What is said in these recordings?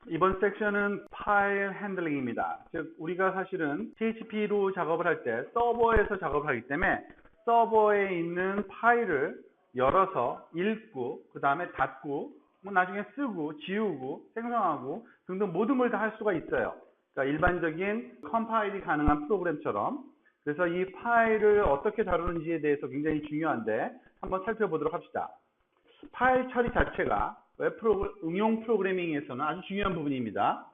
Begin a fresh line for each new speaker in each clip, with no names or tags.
이번 섹션은 파일 핸들링입니다. 즉 우리가 사실은 PHP로 작업을 할 때 서버에서 작업을 하기 때문에 서버에 있는 파일을 열어서 읽고 그 다음에 닫고 뭐 나중에 쓰고 지우고 생성하고 등등 모든 걸 다 할 수가 있어요. 그러니까 일반적인 컴파일이 가능한 프로그램처럼. 그래서 이 파일을 어떻게 다루는지에 대해서 굉장히 중요한데 한번 살펴보도록 합시다. 파일 처리 자체가 응용 프로그래밍에서는 아주 중요한 부분입니다.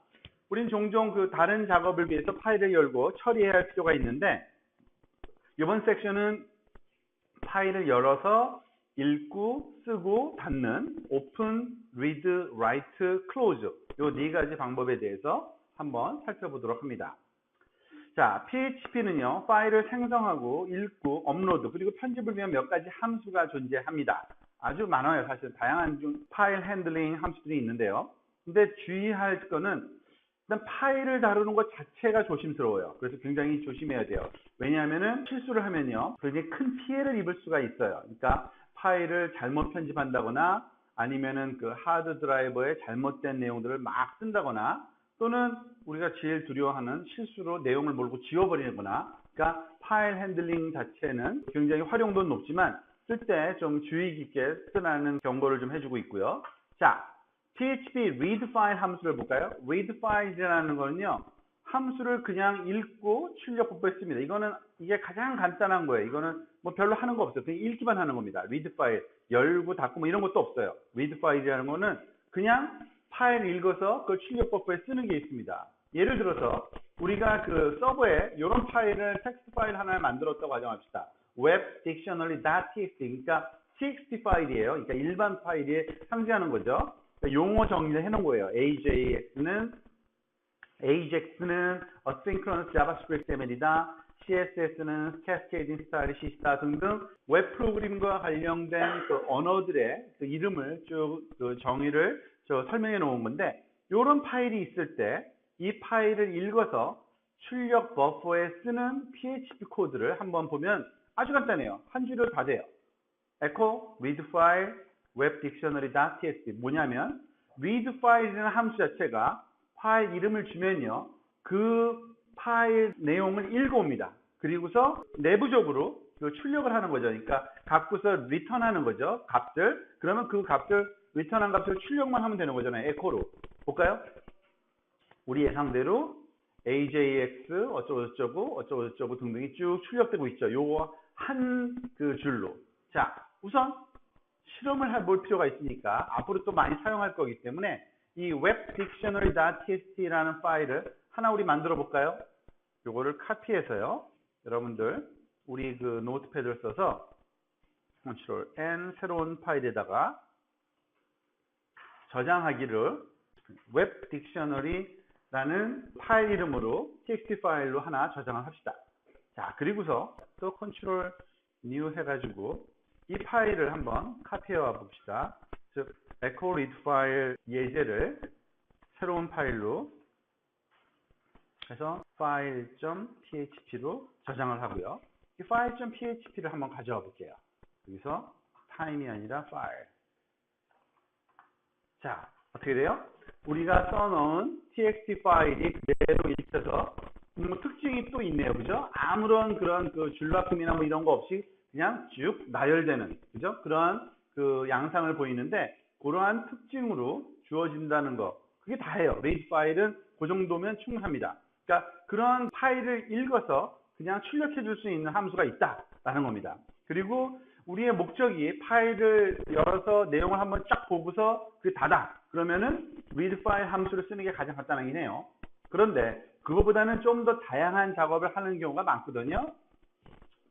우린 종종 그 다른 작업을 위해서 파일을 열고 처리해야 할 필요가 있는데 이번 섹션은 파일을 열어서 읽고 쓰고 닫는 open, read, write, close 이 네 가지 방법에 대해서 한번 살펴보도록 합니다. 자, PHP는요, 파일을 생성하고 읽고 업로드 그리고 편집을 위한 몇 가지 함수가 존재합니다. 아주 많아요. 사실 다양한 파일 핸들링 함수들이 있는데요. 근데 주의할 거는 일단 파일을 다루는 것 자체가 조심스러워요. 그래서 굉장히 조심해야 돼요. 왜냐하면은 실수를 하면요, 굉장히 큰 피해를 입을 수가 있어요. 그러니까 파일을 잘못 편집한다거나 아니면은 그 하드 드라이버에 잘못된 내용들을 막 쓴다거나 또는 우리가 제일 두려워하는 실수로 내용을 몰고 지워버리거나, 그러니까 파일 핸들링 자체는 굉장히 활용도는 높지만 쓸 때 좀 주의 깊게 쓰라는 경고를 좀 해주고 있고요. 자, PHP read file 함수를 볼까요? read file이라는 거는요, 함수를 그냥 읽고 출력 복구에 씁니다. 이게 가장 간단한 거예요. 이거는 뭐 별로 하는 거 없어요. 그냥 읽기만 하는 겁니다. read file 열고 닫고 뭐 이런 것도 없어요. read file이라는 거는 그냥 파일 읽어서 그걸 출력 복구에 쓰는 게 있습니다. 예를 들어서 우리가 그 서버에 이런 파일을 텍스트 파일 하나를 만들었다고 가정합시다. web-dictionary.txt, 그러니까 txt 파일이에요. 그러니까 일반 파일에 상징하는 거죠. 그러니까 용어 정리를 해놓은 거예요. AJAX는 asynchronous javascript ML이다. CSS는 cascading 스타일이 C다 등등 웹 프로그램과 관련된 그 언어들의 그 이름을 쭉 그 정의를 설명해 놓은 건데, 이런 파일이 있을 때 이 파일을 읽어서 출력 버퍼에 쓰는 PHP 코드를 한번 보면 아주 간단해요. 한 줄로 다 돼요. echo read file web dictionary.txt 뭐냐면 read file이라는 함수 자체가 파일 이름을 주면요, 그 파일 내용을 읽어옵니다. 그리고서 내부적으로 출력을 하는 거죠. 그러니까 갖고서 return하는 거죠. 값들. 그러면 그 값들 return한 값을 출력만 하면 되는 거잖아요. echo로. 볼까요? 우리 예상대로 AJX 어쩌고 등등이 쭉 출력되고 있죠. 요거 한 그 줄로. 자, 우선 실험을 해볼 필요가 있으니까 앞으로 또 많이 사용할 거기 때문에 이 web-dictionary.txt라는 파일을 하나 우리 만들어 볼까요? 요거를 카피해서요, 여러분들 우리 그 노트패드를 써서 Ctrl N 새로운 파일에다가 저장하기를 web-dictionary라는 파일 이름으로 txt 파일로 하나 저장을 합시다. 자, 그리고서 또 Ctrl New 해가지고 이 파일을 한번 카피해 와 봅시다. 즉 echo read 파일 예제를 새로운 파일로 해서 file.php로 저장을 하고요. 이 file.php를 한번 가져와 볼게요. 여기서 time이 아니라 file. 자, 어떻게 돼요? 우리가 써놓은 txt 파일이 그대로 읽혀서 특징이 또 있네요. 그죠? 아무런 그런 그 줄바꿈이나 뭐 이런 거 없이 그냥 쭉 나열되는, 그죠? 그러한 그 양상을 보이는데, 그러한 특징으로 주어진다는 거. 그게 다예요. read 파일은 그 정도면 충분합니다. 그러니까 그런 파일을 읽어서 그냥 출력해 줄 수 있는 함수가 있다라는 겁니다. 그리고 우리의 목적이 파일을 열어서 내용을 한번 쫙 보고서 그 닫아. 그러면은 read 파일 함수를 쓰는 게 가장 간단하긴 해요. 그런데 그거보다는 좀 더 다양한 작업을 하는 경우가 많거든요.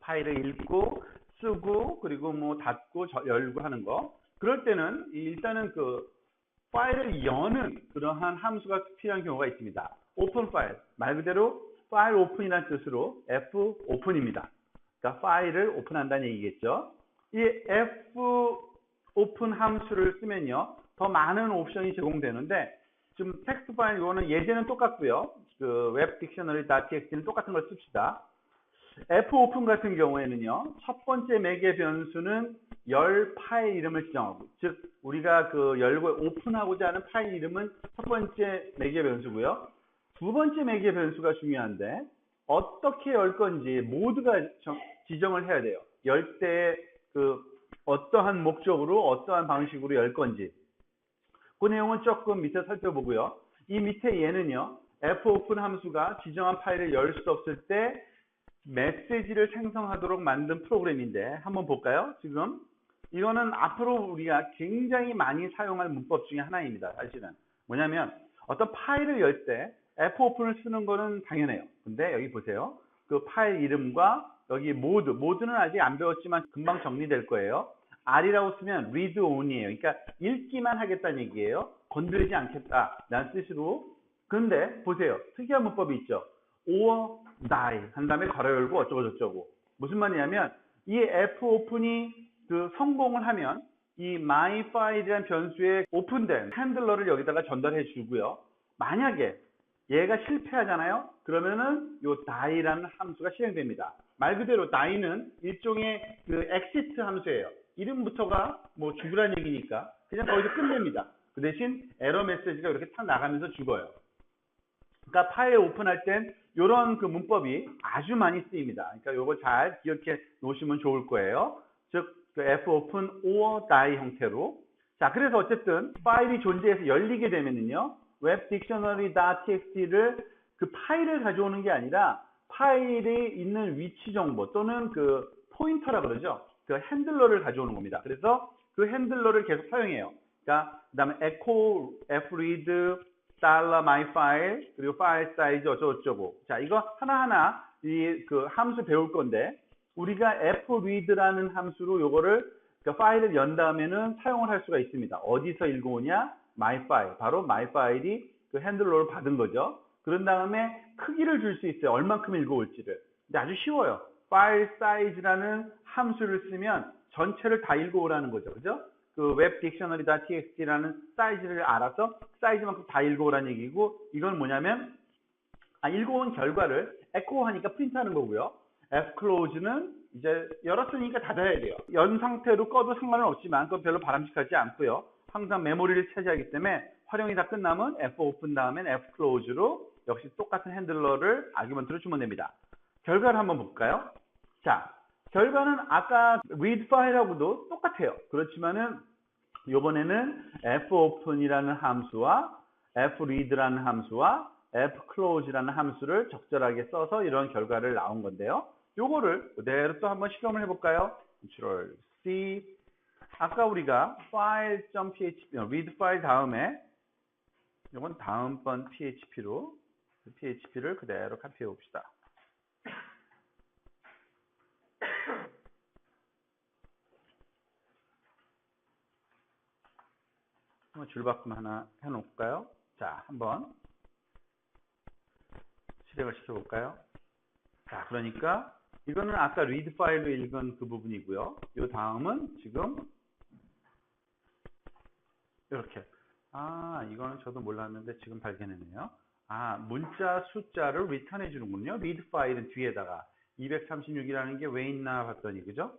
파일을 읽고 쓰고 그리고 뭐 닫고 열고 하는 거. 그럴 때는 일단은 그 파일을 여는 그러한 함수가 필요한 경우가 있습니다. 오픈 파일, 말 그대로 파일 오픈이라는 뜻으로 F 오픈입니다. 그러니까 파일을 오픈한다는 얘기겠죠. 이 F 오픈 함수를 쓰면요, 더 많은 옵션이 제공되는데, 지금 텍스트 파일 이거는 예제는 똑같고요. 그 web-dictionary.txt는 똑같은 걸 씁시다. F 오픈 같은 경우에는요, 첫 번째 매개 변수는 열 파일 이름을 지정하고, 즉 우리가 그 열고 오픈하고자 하는 파일 이름은 첫 번째 매개 변수고요. 두 번째 매개 변수가 중요한데 어떻게 열 건지 모두가 지정을 해야 돼요. 열 때 그 어떠한 목적으로 어떠한 방식으로 열 건지 그 내용은 조금 밑에 살펴보고요. 이 밑에 얘는요. fopen 함수가 지정한 파일을 열 수 없을 때 메시지를 생성하도록 만든 프로그램인데 한번 볼까요? 지금 이거는 앞으로 우리가 굉장히 많이 사용할 문법 중에 하나입니다. 사실은 뭐냐면 어떤 파일을 열 때 fopen을 쓰는 거는 당연해요. 근데 여기 보세요. 그 파일 이름과 여기 모드는 아직 안 배웠지만 금방 정리될 거예요. R이라고 쓰면 read only예요. 그러니까 읽기만 하겠다는 얘기예요. 건드리지 않겠다라는 뜻으로. 그런데 보세요. 특이한 문법이 있죠. or die 한 다음에 괄호 열고 어쩌고 저쩌고. 무슨 말이냐면 이 fopen이 그 성공을 하면 이 myfile이라는 변수에 오픈된 핸들러를 여기다가 전달해 주고요. 만약에 얘가 실패하잖아요. 그러면은 요 die라는 함수가 실행됩니다. 말 그대로 die는 일종의 그 exit 함수예요. 이름부터가 뭐 죽으란 얘기니까 그냥 거기서 끝냅니다. 그 대신 에러 메시지가 이렇게 탁 나가면서 죽어요. 그러니까 파일 오픈할 땐 이런 그 문법이 아주 많이 쓰입니다. 그러니까 요거 잘 기억해 놓으시면 좋을 거예요. 즉, 그 fopen or die 형태로. 자, 그래서 어쨌든 파일이 존재해서 열리게 되면은요, webdictionary.txt를 그 파일을 가져오는 게 아니라 파일이 있는 위치 정보 또는 그 포인터라 그러죠. 그 핸들러를 가져오는 겁니다. 그래서 그 핸들러를 계속 사용해요. 그러니까 그다음에 echo, fread, $myfile 그리고 파일 사이즈 어쩌고저쩌고. 자, 이거 하나하나 이 그 함수 배울 건데 우리가 fread라는 함수로 요거를 그 파일을 연 다음에는 사용을 할 수가 있습니다. 어디서 읽어오냐? myfile. 바로 myfile이 그 핸들러를 받은 거죠. 그런 다음에 크기를 줄 수 있어요. 얼만큼 읽어올지를. 근데 아주 쉬워요. 파일 사이즈라는 함수를 쓰면 전체를 다 읽어오라는 거죠. 그죠? 그 webdictionary.txt라는 사이즈를 알아서 사이즈만큼 다 읽어오라는 얘기고, 이건 뭐냐면 읽어온 결과를 echo하니까 프린트하는 거고요. fclose는 이제 열었으니까 닫아야 돼요. 연 상태로 꺼도 상관은 없지만 그건 별로 바람직하지 않고요. 항상 메모리를 차지하기 때문에 활용이 다 끝나면 fopen 다음엔 fclose로 역시 똑같은 핸들러를 아규먼트로 주면 됩니다. 결과를 한번 볼까요? 자, 결과는 아까 read file하고도 똑같아요. 그렇지만은 이번에는 fopen이라는 함수와 fread라는 함수와 fclose라는 함수를 적절하게 써서 이런 결과를 나온 건데요. 요거를 그대로 또 한번 실험을 해볼까요? Ctrl C. 아까 우리가 file.php, read file 다음에 이건 다음번 php로 php를 그대로 카피해 봅시다. 한번 줄바꿈 하나 해놓을까요? 자, 한번 실행을 시켜볼까요? 자, 그러니까 이거는 아까 read 파일로 읽은 그 부분이고요. 이 다음은 지금 이렇게. 이거는 저도 몰랐는데 지금 발견했네요. 문자 숫자를 리턴해 주는군요. read 파일은 뒤에다가 236이라는 게 왜 있나 봤더니, 그죠?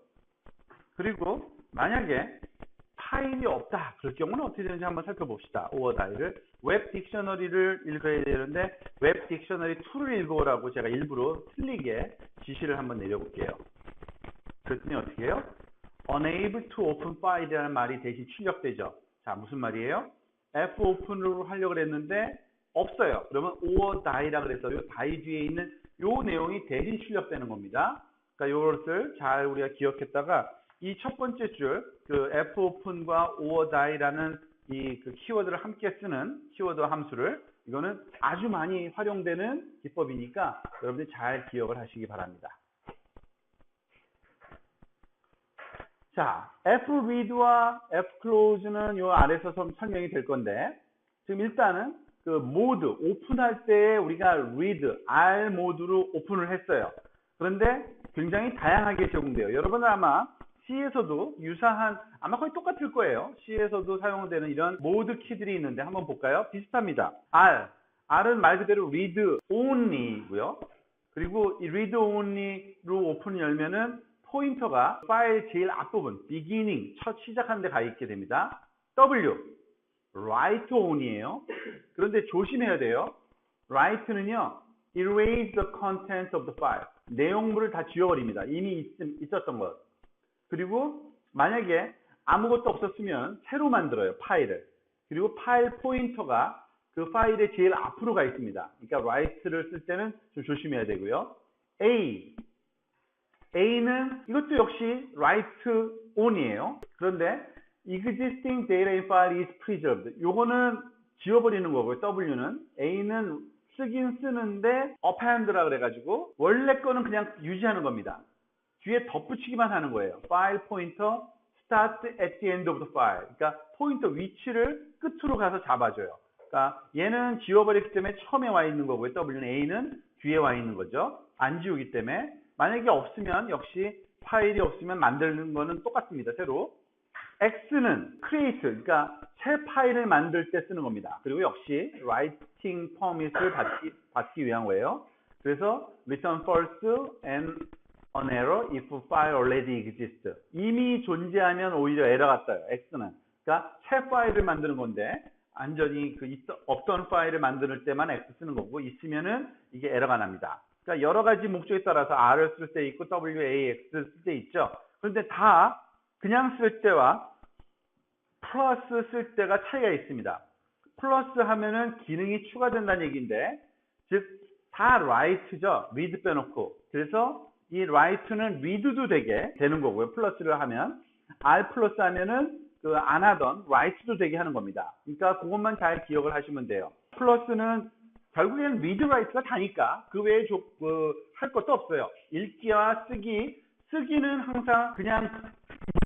그리고 만약에 파일이 없다. 그럴 경우는 어떻게 되는지 한번 살펴봅시다. or die를 웹 딕셔너리를 읽어야 되는데 웹 딕셔너리 2를 읽어오라고 제가 일부러 틀리게 지시를 한번 내려볼게요. 그랬더니 어떻게 해요? unable to open file이라는 말이 대신 출력되죠. 자, 무슨 말이에요? fopen으로 하려고 했는데 없어요. 그러면 or die라 그래서 이 die 뒤에 있는 이 내용이 대신 출력되는 겁니다. 그러니까 이것을 잘 우리가 기억했다가 이 첫 번째 줄, 그 fopen과 or die라는 이 그 키워드를 함께 쓰는 키워드 함수를, 이거는 아주 많이 활용되는 기법이니까 여러분들이 잘 기억을 하시기 바랍니다. 자, fread와 fclose는 요 아래서 좀 설명이 될 건데, 지금 일단은 그 모드, 오픈할 때 우리가 read, R 모드로 오픈을 했어요. 그런데 굉장히 다양하게 적용돼요. 여러분은 아마 C에서도 유사한, 아마 거의 똑같을 거예요. C에서도 사용되는 이런 모드 키들이 있는데 한번 볼까요? 비슷합니다. R은 말 그대로 read only고요. 그리고 이 read only로 오픈을 열면은 포인터가 파일 제일 앞부분, beginning, 첫 시작하는 데 가 있게 됩니다. W, write on이에요. 그런데 조심해야 돼요. write는요, erase the content of the file. 내용물을 다 지워버립니다. 이미 있었던 것. 그리고 만약에 아무것도 없었으면 새로 만들어요, 파일을. 그리고 파일 포인터가 그 파일의 제일 앞으로 가 있습니다. 그러니까 write를 쓸 때는 좀 조심해야 되고요. A는 이것도 역시 write on이에요. 그런데 existing data in file is preserved. 요거는 지워버리는 거고요. W는. A는 쓰긴 쓰는데 append라 그래가지고 원래 거는 그냥 유지하는 겁니다. 뒤에 덧붙이기만 하는 거예요. 파일 포인터 start at the end of the file. 그러니까 포인터 위치를 끝으로 가서 잡아줘요. 그러니까 얘는 지워버렸기 때문에 처음에 와 있는 거고요. W는. A는 뒤에 와 있는 거죠. 안 지우기 때문에. 만약에 없으면 역시 파일이 없으면 만드는 거는 똑같습니다. 새로. X는 create, 그러니까 새 파일을 만들 때 쓰는 겁니다. 그리고 역시 writing permit을 받기 위한 거예요. 그래서 return false and an error if file already exists. 이미 존재하면 오히려 에러가 떠요. X는. 그러니까 새 파일을 만드는 건데 완전히 없던 파일을 만들 때만 X 쓰는 거고 있으면은 이게 에러가 납니다. 그러니까 여러 가지 목적에 따라서 R을 쓸 때 있고 WAX를 쓸 때 있죠. 그런데 다 그냥 쓸 때와 플러스 쓸 때가 차이가 있습니다. 플러스 하면은 기능이 추가된다는 얘기인데, 즉, 다 write죠. read 빼놓고. 그래서 이 write는 read도 되게 되는 거고요. 플러스를 하면. R 플러스 하면은 안 하던 write도 되게 하는 겁니다. 그러니까 그것만 잘 기억을 하시면 돼요. 플러스는 결국에는 read, write가 다니까 그 외에 할 것도 없어요. 읽기와 쓰기는 항상 그냥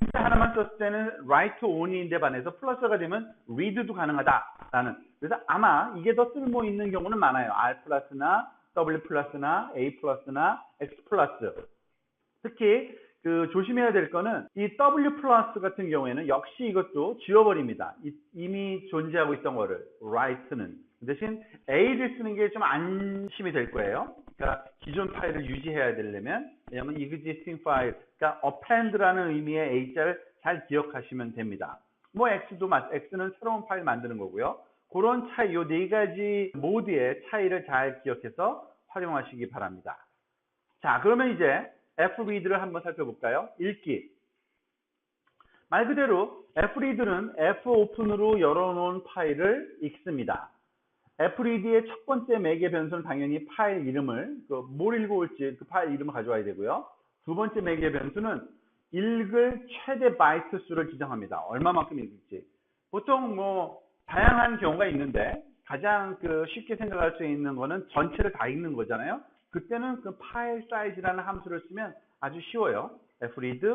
문자 하나만 썼을 때는 write only인데 반해서 플러스가 되면 read도 가능하다라는. 그래서 아마 이게 더 쓸모 있는 경우는 많아요. R 플러스나 W 플러스나 A 플러스나 X 플러스. 특히 조심해야 될 거는 이 W 플러스 같은 경우에는 역시 이것도 지워버립니다. 이미 존재하고 있던 거를 write는. 대신 A를 쓰는 게 좀 안심이 될 거예요. 그러니까 기존 파일을 유지해야 되려면, 왜냐하면 existing 파일, 그러니까 append라는 의미의 A자를 잘 기억하시면 됩니다. 뭐 X는 새로운 파일 만드는 거고요. 그런 차이, 요 네 가지 모드의 차이를 잘 기억해서 활용하시기 바랍니다. 자, 그러면 이제 fread를 한번 살펴볼까요? 읽기. 말 그대로 fread는 fopen으로 열어놓은 파일을 읽습니다. fread의 첫 번째 매개 변수는 당연히 파일 이름을, 뭘 읽어올지 그 파일 이름을 가져와야 되고요. 두 번째 매개 변수는 읽을 최대 바이트 수를 지정합니다. 얼마만큼 읽을지. 보통 다양한 경우가 있는데 가장 쉽게 생각할 수 있는 거는 전체를 다 읽는 거잖아요. 그때는 파일 사이즈라는 함수를 쓰면 아주 쉬워요. fread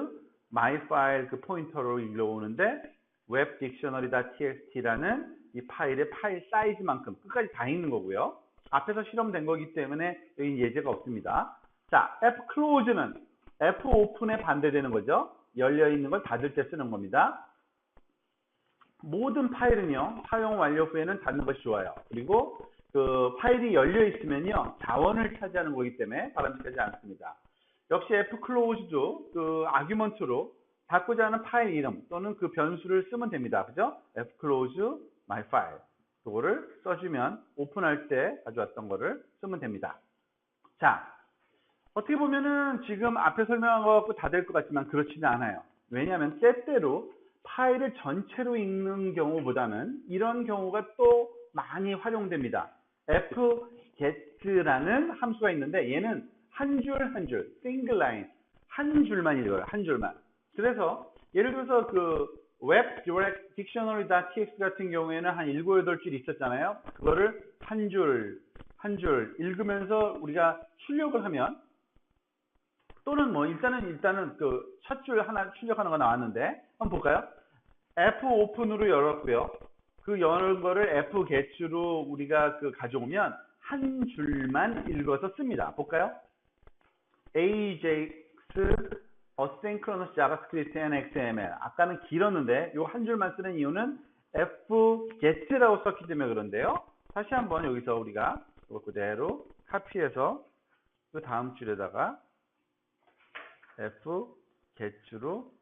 myfile 포인터로 읽어오는데 webdictionary.txt라는 이 파일의 파일 사이즈만큼 끝까지 다 읽는 거고요. 앞에서 실험된 거기 때문에 여기 예제가 없습니다. 자, fclose는 fopen에 반대되는 거죠. 열려있는 걸 닫을 때 쓰는 겁니다. 모든 파일은요, 사용 완료 후에는 닫는 것이 좋아요. 그리고 파일이 열려 있으면요, 자원을 차지하는 거기 때문에 바람직하지 않습니다. 역시 fclose도 아규먼트로 닫고자 하는 파일 이름 또는 그 변수를 쓰면 됩니다. 그죠? fclose myfile. 그거를 써주면 오픈할 때 가져왔던 거를 쓰면 됩니다. 자, 어떻게 보면은 지금 앞에 설명한 거 갖고 다 될 것 같지만 그렇지는 않아요. 왜냐하면 때때로 파일을 전체로 읽는 경우보다는 이런 경우가 또 많이 활용됩니다. fget라는 함수가 있는데 얘는 한 줄 한 줄, single line, 한 줄만 읽어요. 한 줄만. 그래서 예를 들어서 webdictionary.txt 같은 경우에는 한 7, 8줄 있었잖아요. 그거를 한 줄 읽으면서 우리가 출력을 하면, 또는 일단은 첫 줄 하나 출력하는 거 나왔는데 한번 볼까요? fopen으로 열었고요. 그 여는 거를 fget로 우리가 가져오면 한 줄만 읽어서 씁니다. 볼까요? ajax asynchronous javascript and xml. 아까는 길었는데 요 한 줄만 쓰는 이유는 fget라고 썼기 때문에 그런데요. 다시 한번 여기서 우리가 이거 그대로 카피해서 그 다음 줄에다가 get로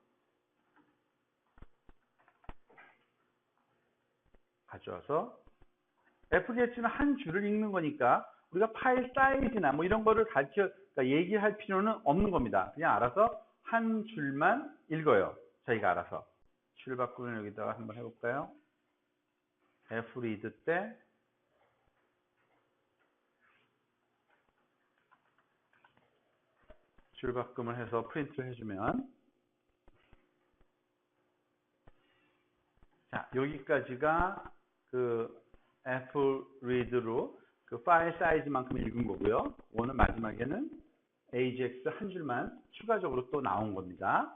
가져와서 fget는 한 줄을 읽는 거니까 우리가 파일 사이즈나 뭐 이런 거를 그러니까 얘기할 필요는 없는 겁니다. 그냥 알아서 한 줄만 읽어요. 저희가 알아서. 줄 바꾸면 여기다가 한번 해볼까요? fread 때 줄 바꿈을 해서 프린트를 해주면, 자, 여기까지가 그 fread로 그 파일 사이즈만큼 읽은 거고요. 오늘 마지막에는 ajax 한 줄만 추가적으로 또 나온 겁니다.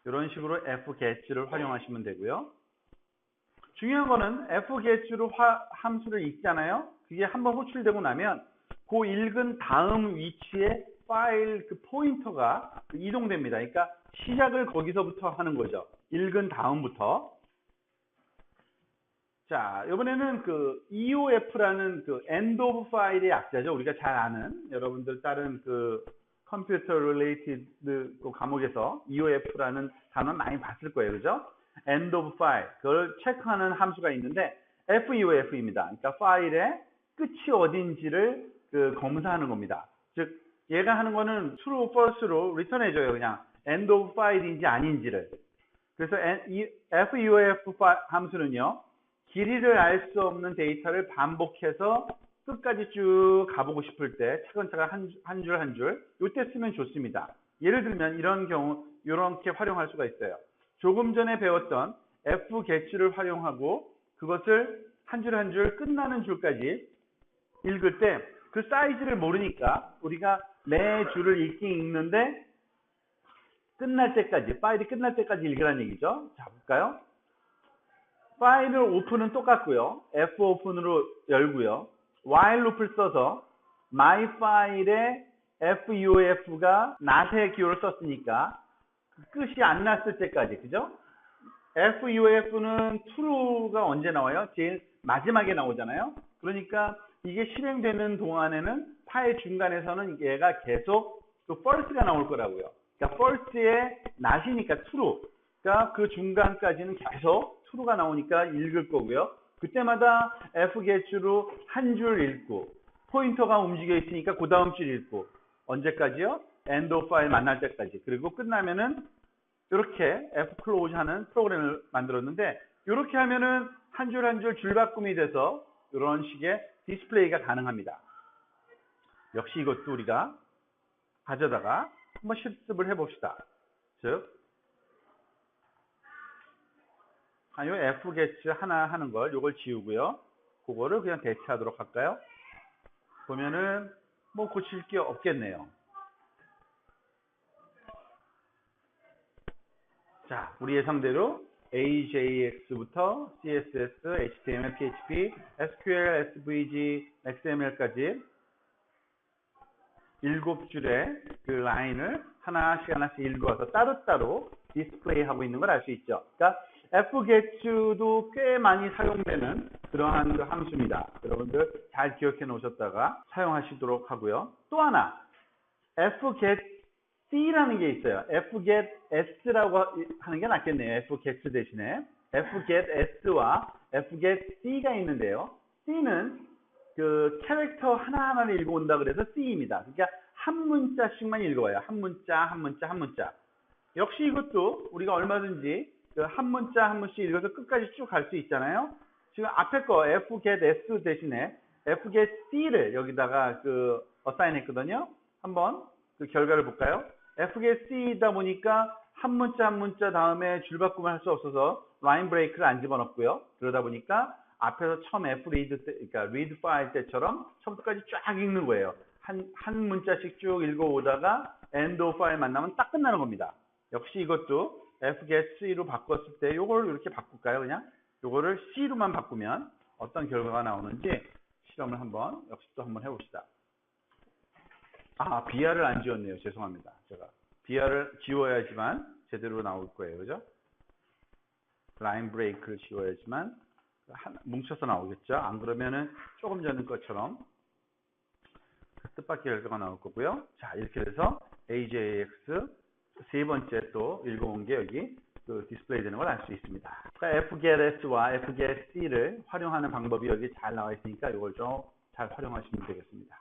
이런 식으로 fget를 활용하시면 되고요. 중요한 거는 fget로 함수를 읽잖아요. 그게 한번 호출되고 나면 그 읽은 다음 위치에 파일 그 포인터가 이동됩니다. 그러니까 시작을 거기서부터 하는 거죠. 읽은 다음부터. 자, 이번에는 그 EOF라는 그 end of file의 약자죠. 우리가 잘 아는, 여러분들 다른 그 컴퓨터 related 그 과목에서 EOF라는 단어 많이 봤을 거예요. 그죠? end of file. 그걸 체크하는 함수가 있는데 FEOF입니다. 그러니까 파일의 끝이 어딘지를 그 검사하는 겁니다. 즉, 얘가 하는 거는 true, false로 return 해줘요. 그냥 end of file인지 아닌지를. 그래서 FEOF 함수는요, 길이를 알 수 없는 데이터를 반복해서 끝까지 쭉 가보고 싶을 때 차근차근 한 줄 한 줄 이때 쓰면 좋습니다. 예를 들면 이런 경우 이렇게 활용할 수가 있어요. 조금 전에 배웠던 fget를 활용하고 그것을 한 줄 한 줄 끝나는 줄까지 읽을 때 그 사이즈를 모르니까 우리가 매 줄을 읽긴 읽는데 끝날 때까지, 파일이 끝날 때까지 읽으라는 얘기죠. 자, 볼까요? 파일을 오픈은 똑같고요. fopen으로 열고요. while loop을 써서 my file에 feof가 not의 기호를 썼으니까 끝이 안 났을 때까지, 그죠? feof는 true가 언제 나와요? 제일 마지막에 나오잖아요. 그러니까 이게 실행되는 동안에는 파일 중간에서는 얘가 계속 또 false가 나올 거라고요. 그러니까 false의 not이니까 true. 그러니까 그 중간까지는 계속 true가 나오니까 읽을 거고요. 그때마다 fget로 한 줄 읽고 포인터가 움직여 있으니까 그 다음 줄 읽고 언제까지요? end of file 만날 때까지. 그리고 끝나면은 이렇게 fclose 하는 프로그램을 만들었는데 이렇게 하면은 한 줄 한 줄 줄바꿈이 돼서 이런 식의 디스플레이가 가능합니다. 역시 이것도 우리가 가져다가 한번 실습을 해봅시다. 즉, 요 fget 하나 하는 걸 요걸 지우고요. 그거를 그냥 대체하도록 할까요? 보면은 뭐 고칠 게 없겠네요. 자, 우리 예상대로 AJAX부터 CSS, HTML, PHP, SQL, SVG, XML까지 7줄의 그 라인을 하나씩 읽어서 따로따로 디스플레이하고 있는 걸 알 수 있죠. 그러니까 fget도 꽤 많이 사용되는 그러한 그 함수입니다. 여러분들 잘 기억해 놓으셨다가 사용하시도록 하고요. 또 하나, fgetC라는 게 있어요. fgets라고 하는 게 낫겠네요. fget 대신에. fgets와 fgetC가 있는데요. C는 그 캐릭터 하나하나를 읽어온다 그래서 C입니다. 그러니까 한 문자씩만 읽어봐요. 한 문자. 역시 이것도 우리가 얼마든지 그 한 문자 한 문씩 읽어서 끝까지 쭉 갈 수 있잖아요. 지금 앞에 거 fgets 대신에 fgetC를 여기다가 그 어사인 했거든요. 한번 그 결과를 볼까요? fgetC다 보니까 한 문자 다음에 줄바꿈을 할 수 없어서 라인 브레이크를 안 집어넣고요. 그러다 보니까 앞에서 처음 fread 때, 그러니까 read 파일 때처럼 처음부터까지 쫙 읽는 거예요. 한 문자씩 쭉 읽어오다가 end of file 만나면 딱 끝나는 겁니다. 역시 이것도 fgetC로 바꿨을 때 요걸 이렇게 바꿀까요? 그냥 요거를 C로만 바꾸면 어떤 결과가 나오는지 실험을 역시 또 한번 해봅시다. BR을 안 지웠네요. 죄송합니다. 제가 BR을 지워야지만 제대로 나올 거예요. 그죠? 라인 브레이크를 지워야지만 뭉쳐서 나오겠죠? 안 그러면은 조금 전에 것처럼 뜻밖의 결과가 나올 거고요. 자, 이렇게 해서 AJAX 세 번째 또 읽어온 게 여기 그 디스플레이 되는 걸 알 수 있습니다. 그러니까 fgetS와 fgetC를 활용하는 방법이 여기 잘 나와 있으니까 이걸 좀 잘 활용하시면 되겠습니다.